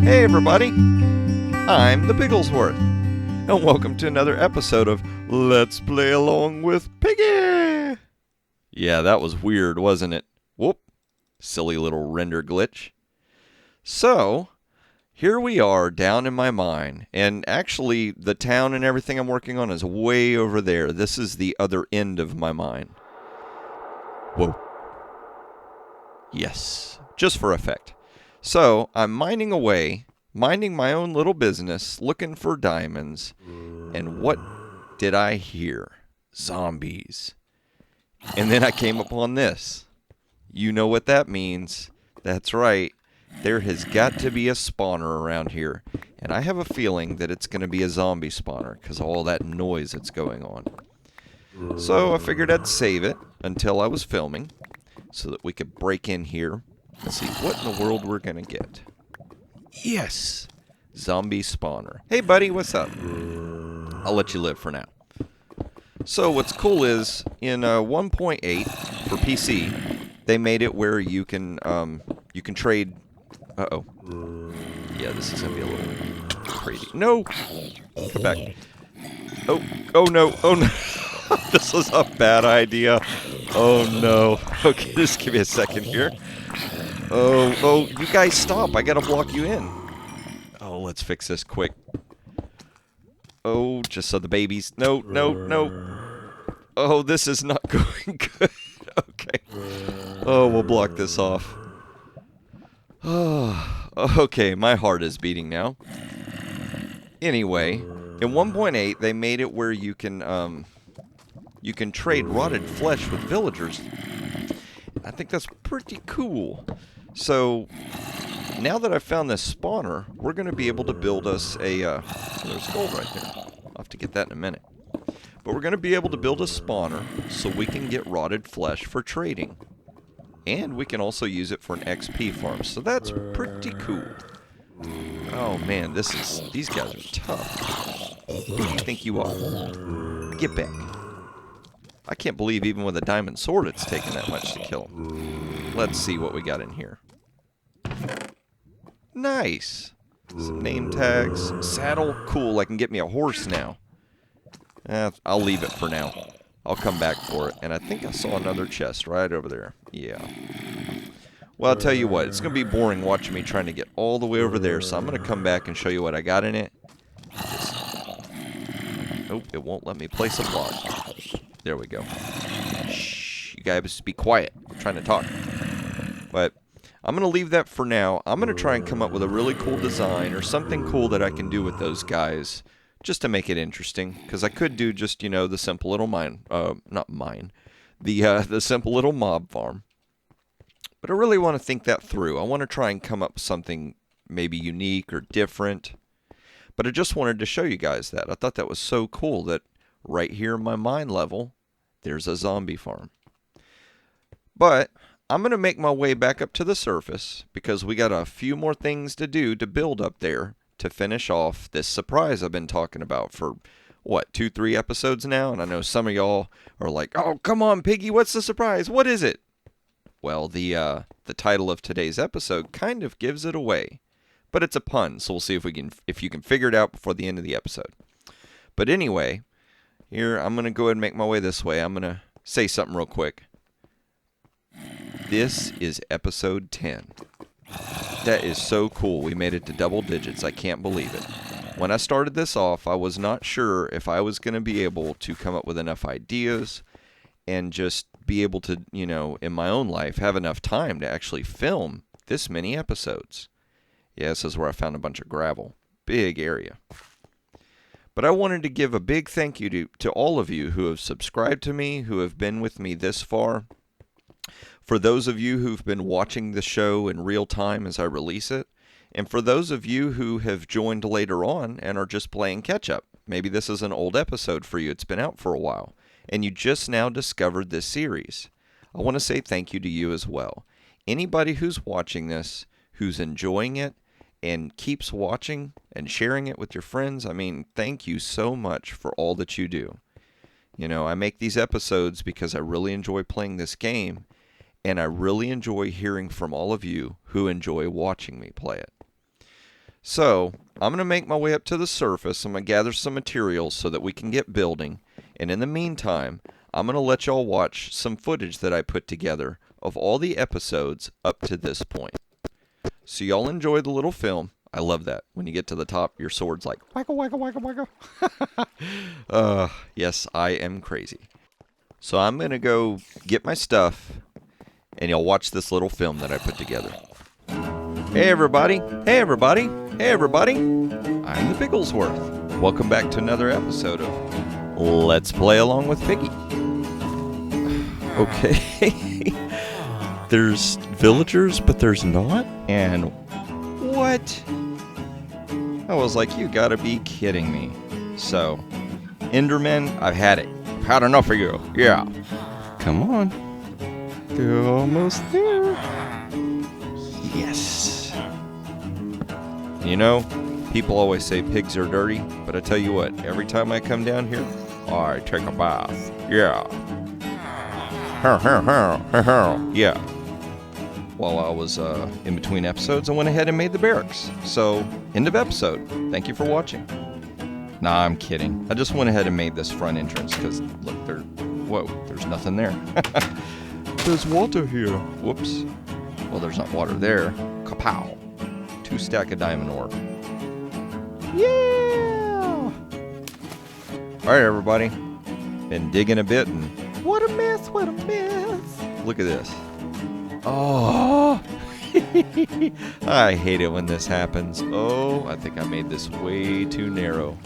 Hey everybody, I'm the Bigglesworth, and welcome to another episode of Let's Play Along with Piggy! Yeah, that was weird, wasn't it? Whoop, silly little render glitch. So, here we are down in my mine, and actually the town and everything I'm working on is way over there. This is the other end of my mine. Whoa. Yes, just for effect. So, I'm mining away, minding my own little business, looking for diamonds, and what did I hear? Zombies. And then I came upon this. You know what that means. That's right. There has got to be a spawner around here, and I have a feeling that it's going to be a zombie spawner because of all that noise that's going on. So I figured I'd save it until I was filming so that we could break in here. Let's see what in the world we're going to get. Yes! Zombie spawner. Hey, buddy, what's up? I'll let you live for now. So what's cool is, in 1.8 for PC, they made it where you can trade... Uh-oh. Yeah, this is going to be a little crazy. No! Come back. Oh no, oh no. This was a bad idea. Oh no. Okay, just give me a second here. Oh, you guys stop. I gotta block you in. Oh, let's fix this quick. Oh, just so the babies... No. Oh, this is not going good. Okay. Oh, we'll block this off. Oh, okay, my heart is beating now. Anyway, in 1.8, they made it where you can trade rotted flesh with villagers. I think that's pretty cool. So, now that I've found this spawner, we're going to be able to build us a... there's gold right there. I'll have to get that in a minute. But we're going to be able to build a spawner so we can get rotted flesh for trading. And we can also use it for an XP farm. So that's pretty cool. Oh man, these guys are tough. Who do you think you are? Get back. I can't believe even with a diamond sword it's taken that much to kill him. Let's see what we got in here. Nice. Some name tags. Saddle. Cool, I can get me a horse now. I'll leave it for now. I'll come back for it. And I think I saw another chest right over there. Yeah. Well, I'll tell you what. It's going to be boring watching me trying to get all the way over there. So I'm going to come back and show you what I got in it. Nope, it won't let me place a block. There we go. Shh, you guys be quiet. I'm trying to talk. But I'm going to leave that for now. I'm going to try and come up with a really cool design or something cool that I can do with those guys just to make it interesting. Because I could do just, the simple little the simple little mob farm. But I really want to think that through. I want to try and come up with something maybe unique or different. But I just wanted to show you guys that. I thought that was so cool that right here in my mine level, there's a zombie farm. But I'm going to make my way back up to the surface because we got a few more things to do to build up there to finish off this surprise I've been talking about for, 2-3 episodes now? And I know some of y'all are like, oh, come on, Piggy, what's the surprise? What is it? Well, the title of today's episode kind of gives it away. But it's a pun, so we'll see if you can figure it out before the end of the episode. But anyway, here, I'm going to go ahead and make my way this way. I'm going to say something real quick. This is episode 10. That is so cool. We made it to double digits. I can't believe it. When I started this off, I was not sure if I was going to be able to come up with enough ideas and just be able to, in my own life, have enough time to actually film this many episodes. Yeah, this is where I found a bunch of gravel. Big area. But I wanted to give a big thank you to all of you who have subscribed to me, who have been with me this far. For those of you who've been watching the show in real time as I release it, and for those of you who have joined later on and are just playing catch-up. Maybe this is an old episode for you. It's been out for a while, and you just now discovered this series. I want to say thank you to you as well. Anybody who's watching this, who's enjoying it, and keeps watching and sharing it with your friends, I mean, thank you so much for all that you do. You know, I make these episodes because I really enjoy playing this game, and I really enjoy hearing from all of you who enjoy watching me play it. So, I'm going to make my way up to the surface. I'm going to gather some materials so that we can get building. And in the meantime, I'm going to let y'all watch some footage that I put together of all the episodes up to this point. So y'all enjoy the little film. I love that. When you get to the top, your sword's like, waggle, waggle, waggle, waggle. Yes, I am crazy. So I'm going to go get my stuff, and y'all watch this little film that I put together. Hey, everybody. Hey, everybody. Hey, everybody. I'm the Bigglesworth. Welcome back to another episode of Let's Play Along with Piggy. Okay. There's villagers, but there's not? And what? I was like, you gotta be kidding me. So, Enderman, I've had it. I've had enough of you. Yeah. Come on. They're almost there. Yes. You know, people always say pigs are dirty, but I tell you what, every time I come down here, I take a bath. Yeah. Yeah. While I was in between episodes, I went ahead and made the barracks. So, end of episode. Thank you for watching. Nah, I'm kidding. I just went ahead and made this front entrance because, look, there's nothing there. There's water here. Whoops. Well, there's not water there. Kapow. 2 stack of diamond ore. Yeah! All right, everybody. Been digging a bit, and what a mess, what a mess. Look at this. Oh, I hate it when this happens. Oh, I think I made this way too narrow.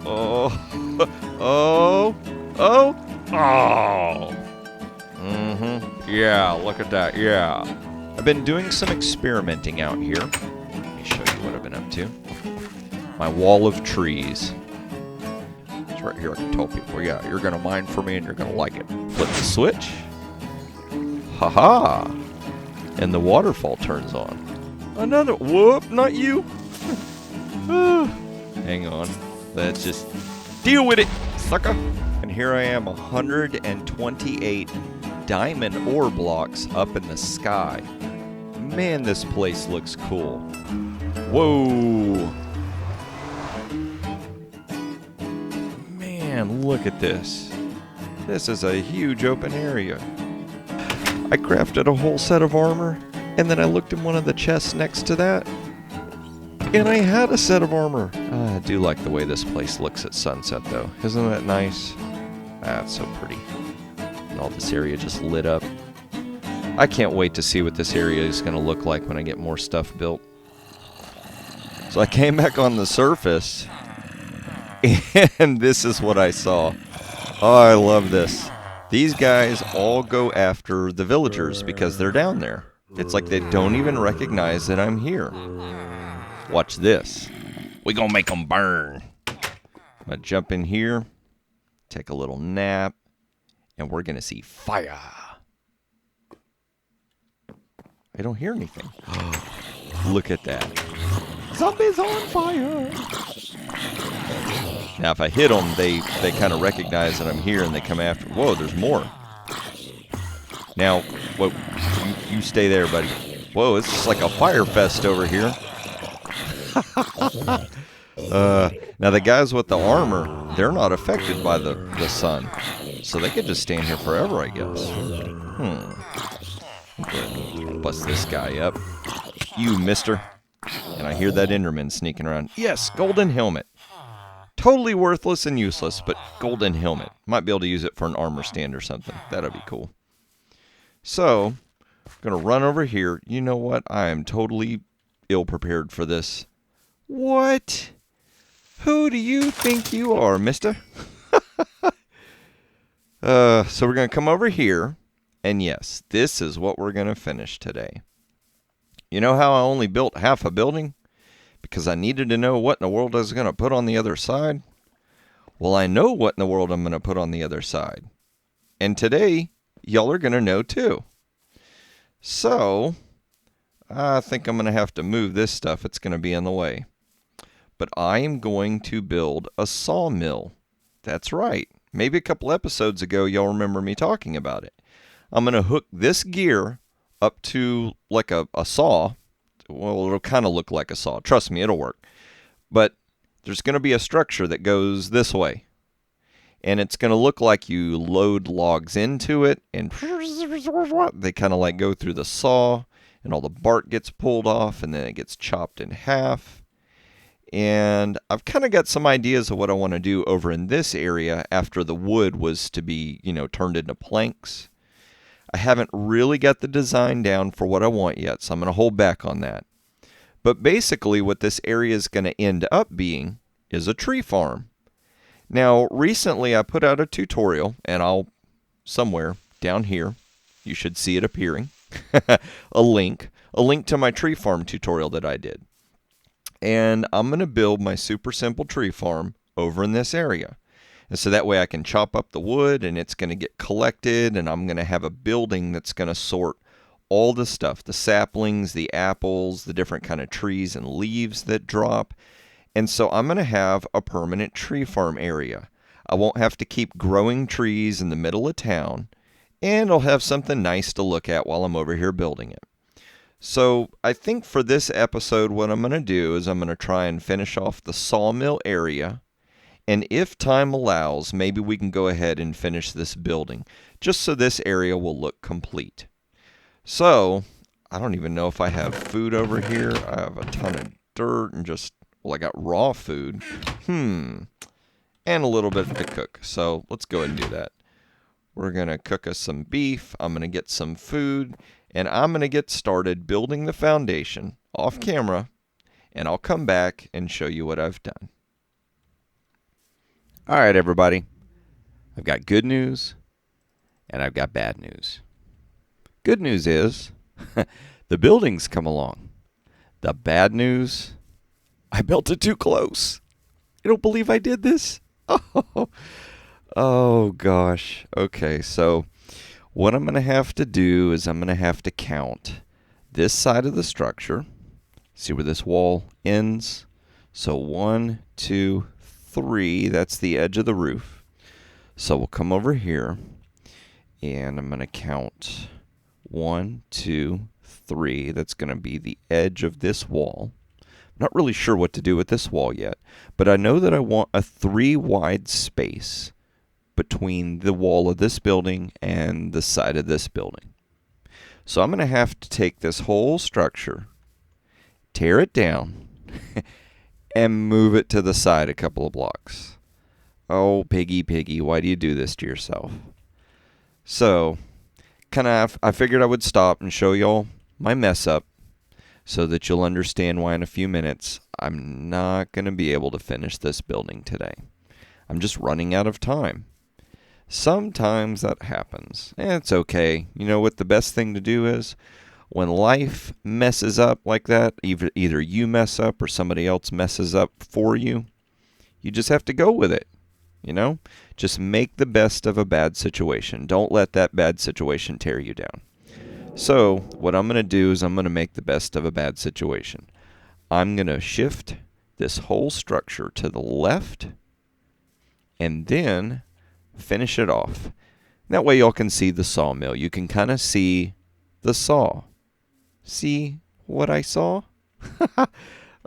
Oh, oh, oh, oh. Yeah, look at that. Yeah. I've been doing some experimenting out here. Let me show you what I've been up to. My wall of trees. It's right here. I can tell people, yeah, you're going to mine for me and you're going to like it. Flip the switch. Ha-ha. And the waterfall turns on. Another, whoop, not you. Hang on. Let's just deal with it, sucker. And here I am, 128 diamond ore blocks up in the sky. Man, this place looks cool. Whoa. Man, look at this. This is a huge open area. I crafted a whole set of armor, and then I looked in one of the chests next to that, and I had a set of armor. I do like the way this place looks at sunset, though. Isn't that nice? That's so pretty. And all this area just lit up. I can't wait to see what this area is going to look like when I get more stuff built. So I came back on the surface, and this is what I saw. Oh, I love this. These guys all go after the villagers because they're down there. It's like they don't even recognize that I'm here. Watch this. We gonna make them burn. I'm gonna jump in here, take a little nap, and we're gonna see fire. I don't hear anything. Look at that. Zombies on fire. Now, if I hit them, they kind of recognize that I'm here and they come after. Whoa, there's more. Now, whoa, you stay there, buddy. Whoa, it's just like a fire fest over here. Now, the guys with the armor, they're not affected by the sun. So they could just stand here forever, I guess. Bust this guy up. You, mister. And I hear that Enderman sneaking around. Yes, golden helmet. Totally worthless and useless, but golden helmet. Might be able to use it for an armor stand or something. That'd be cool. So, I'm going to run over here. You know what? I am totally ill-prepared for this. What? Who do you think you are, mister? So we're going to come over here. And yes, this is what we're going to finish today. You know how I only built half a building? Because I needed to know what in the world I was going to put on the other side. Well, I know what in the world I'm going to put on the other side. And today, y'all are going to know too. So, I think I'm going to have to move this stuff. It's going to be in the way. But I am going to build a sawmill. That's right. Maybe a couple episodes ago, y'all remember me talking about it. I'm going to hook this gear up to like a saw. Well, it'll kind of look like a saw. Trust me, it'll work. But there's going to be a structure that goes this way. And it's going to look like you load logs into it, and they kind of like go through the saw, and all the bark gets pulled off, and then it gets chopped in half. And I've kind of got some ideas of what I want to do over in this area after the wood was to be, turned into planks. I haven't really got the design down for what I want yet, so I'm going to hold back on that. But basically what this area is going to end up being is a tree farm. Now, recently I put out a tutorial, and I'll, somewhere down here, you should see it appearing, a link to my tree farm tutorial that I did. And I'm going to build my super simple tree farm over in this area. And so that way I can chop up the wood, and it's going to get collected, and I'm going to have a building that's going to sort all the stuff, the saplings, the apples, the different kind of trees and leaves that drop. And so I'm going to have a permanent tree farm area. I won't have to keep growing trees in the middle of town, and I'll have something nice to look at while I'm over here building it. So I think for this episode, what I'm going to do is I'm going to try and finish off the sawmill area. And if time allows, maybe we can go ahead and finish this building, just so this area will look complete. So, I don't even know if I have food over here. I have a ton of dirt and I got raw food. And a little bit to cook. So, let's go ahead and do that. We're going to cook us some beef. I'm going to get some food. And I'm going to get started building the foundation off camera. And I'll come back and show you what I've done. All right, everybody. I've got good news and I've got bad news. Good news is the building's come along. The bad news, I built it too close. I don't believe I did this. Oh gosh. Okay, so what I'm going to have to do is I'm going to have to count this side of the structure. See where this wall ends? So 1, 2, 3, that's the edge of the roof. So we'll come over here, and I'm going to count 1, 2, 3. That's going to be the edge of this wall. I'm not really sure what to do with this wall yet, but I know that I want a 3 wide space between the wall of this building and the side of this building. So I'm going to have to take this whole structure, tear it down, and move it to the side a couple of blocks. Oh, Piggy, why do you do this to yourself? So, I figured I would stop and show y'all my mess up so that you'll understand why in a few minutes I'm not going to be able to finish this building today. I'm just running out of time. Sometimes that happens, and it's okay. You know what the best thing to do is? When life messes up like that, either you mess up or somebody else messes up for you, you just have to go with it, Just make the best of a bad situation. Don't let that bad situation tear you down. So, what I'm going to do is I'm going to make the best of a bad situation. I'm going to shift this whole structure to the left, and then finish it off. That way y'all can see the sawmill. You can kind of see the saw. See what I saw?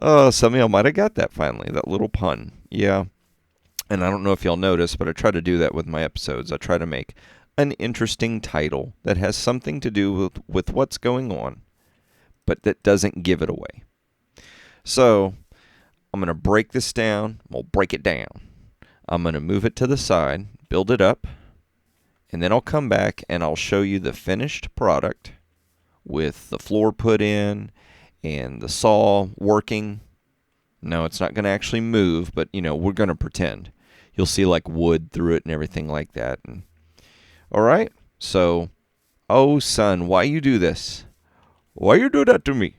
Oh, some of y'all might have got that finally, that little pun. Yeah. And I don't know if y'all noticed, but I try to do that with my episodes. I try to make an interesting title that has something to do with what's going on, but that doesn't give it away. So, I'm going to break this down. We'll break it down. I'm going to move it to the side, build it up, and then I'll come back and I'll show you the finished product with the floor put in and the saw working. No, it's not going to actually move, but, we're going to pretend. You'll see like wood through it and everything like that. All right, so, oh, son, why you do this? Why you do that to me?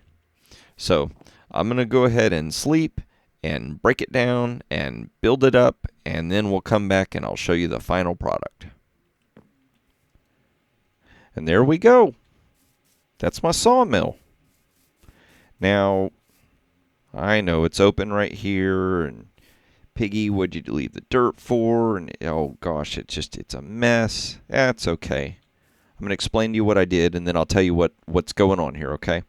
So, I'm going to go ahead and sleep and break it down and build it up, and then we'll come back and I'll show you the final product. And there we go. That's my sawmill. Now, I know it's open right here, and Piggy, what'd you leave the dirt for? And oh gosh, it's a mess. That's okay. I'm gonna explain to you what I did, and then I'll tell you what's going on here, okay?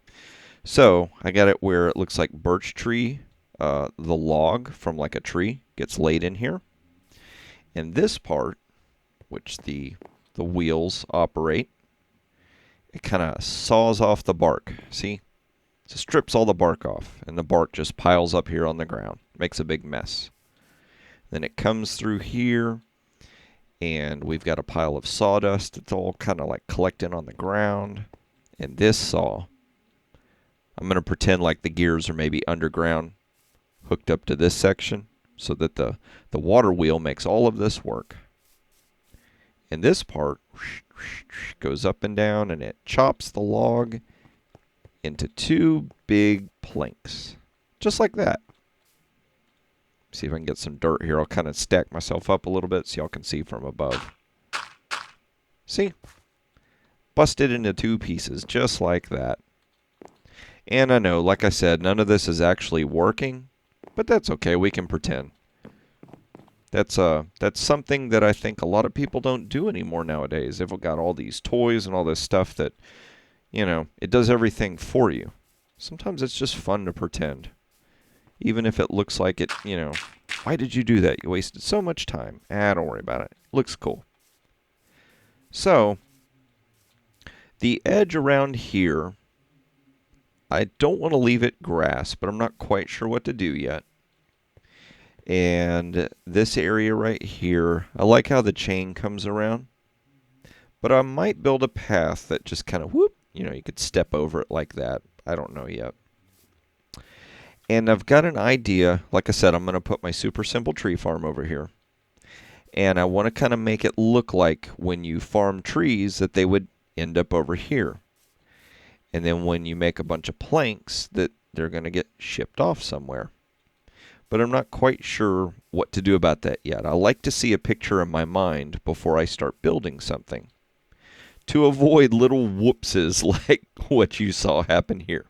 So I got it where it looks like birch tree, the log from like a tree gets laid in here. And this part, which the wheels operate, it kind of saws off the bark. See? So it strips all the bark off, and the bark just piles up here on the ground. Makes a big mess. Then it comes through here, and we've got a pile of sawdust. It's all kind of like collecting on the ground. And this saw, I'm going to pretend like the gears are maybe underground, hooked up to this section, so that the water wheel makes all of this work. And this part goes up and down, and it chops the log into two big planks, just like that. See if I can get some dirt here. I'll kind of stack myself up a little bit so y'all can see from above. See? Busted into two pieces, just like that. And I know, like I said, none of this is actually working, but that's okay. We can pretend. That's something that I think a lot of people don't do anymore nowadays. They've got all these toys and all this stuff that, you know, it does everything for you. Sometimes it's just fun to pretend. Even if it looks like it, you know, why did you do that? You wasted so much time. Don't worry about it. Looks cool. So, the edge around here, I don't want to leave it grass, but I'm not quite sure what to do yet. And this area right here, I like how the chain comes around. But I might build a path that just kind of, whoop, you know, you could step over it like that. I don't know yet. And I've got an idea. Like I said, I'm going to put my super simple tree farm over here. And I want to kind of make it look like when you farm trees that they would end up over here. And then when you make a bunch of planks, that they're going to get shipped off somewhere. But I'm not quite sure what to do about that yet. I like to see a picture in my mind before I start building something, to avoid little whoopses like what you saw happen here.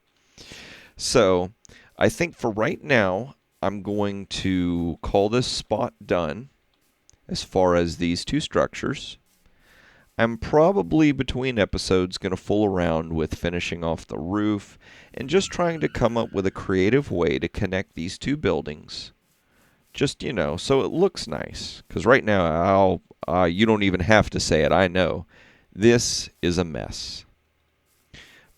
So I think for right now, I'm going to call this spot done as far as these two structures. I'm probably between episodes going to fool around with finishing off the roof and just trying to come up with a creative way to connect these two buildings. Just, you know, so it looks nice. Because right now, you don't even have to say it, I know. This is a mess.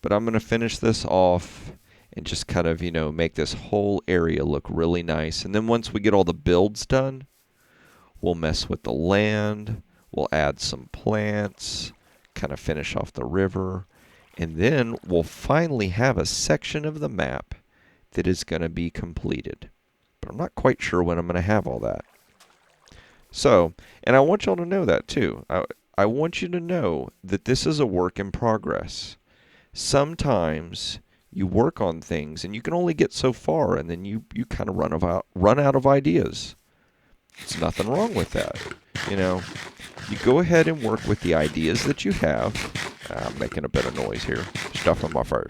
But I'm going to finish this off and just kind of, you know, make this whole area look really nice. And then once we get all the builds done, we'll mess with the land. We'll add some plants, kind of finish off the river, and then we'll finally have a section of the map that is going to be completed. But I'm not quite sure when I'm going to have all that. So, and I want y'all to know that too. I want you to know that this is a work in progress. Sometimes you work on things and you can only get so far, and then you kind of run out of ideas. There's nothing wrong with that. You know, you go ahead and work with the ideas that you have. I'm making a bit of noise here. Stuff in my face.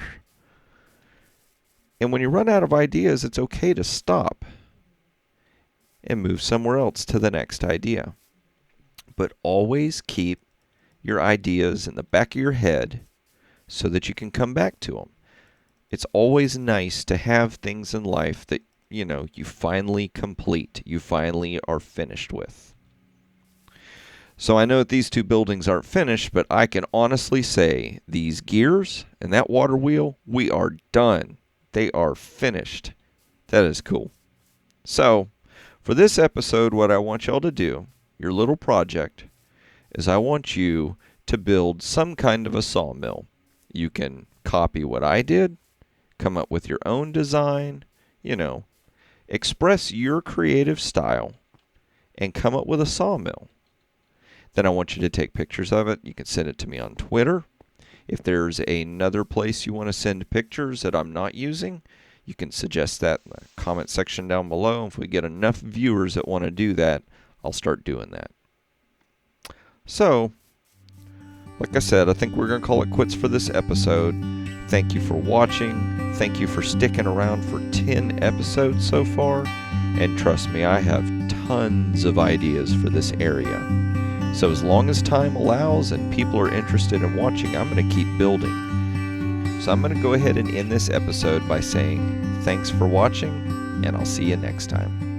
And when you run out of ideas, it's okay to stop and move somewhere else to the next idea. But always keep your ideas in the back of your head so that you can come back to them. It's always nice to have things in life that, you know, you finally complete, you finally are finished with. So I know that these two buildings aren't finished, but I can honestly say these gears and that water wheel, we are done. They are finished. That is cool. So for this episode, what I want y'all to do, your little project, is I want you to build some kind of a sawmill. You can copy what I did, come up with your own design, you know, express your creative style, and come up with a sawmill. Then I want you to take pictures of it. You can send it to me on Twitter. If there's another place you want to send pictures that I'm not using, you can suggest that in the comment section down below. If we get enough viewers that want to do that, I'll start doing that. So, like I said, I think we're going to call it quits for this episode. Thank you for watching. Thank you for sticking around for 10 episodes so far. And trust me, I have tons of ideas for this area. So as long as time allows and people are interested in watching, I'm going to keep building. So I'm going to go ahead and end this episode by saying thanks for watching, and I'll see you next time.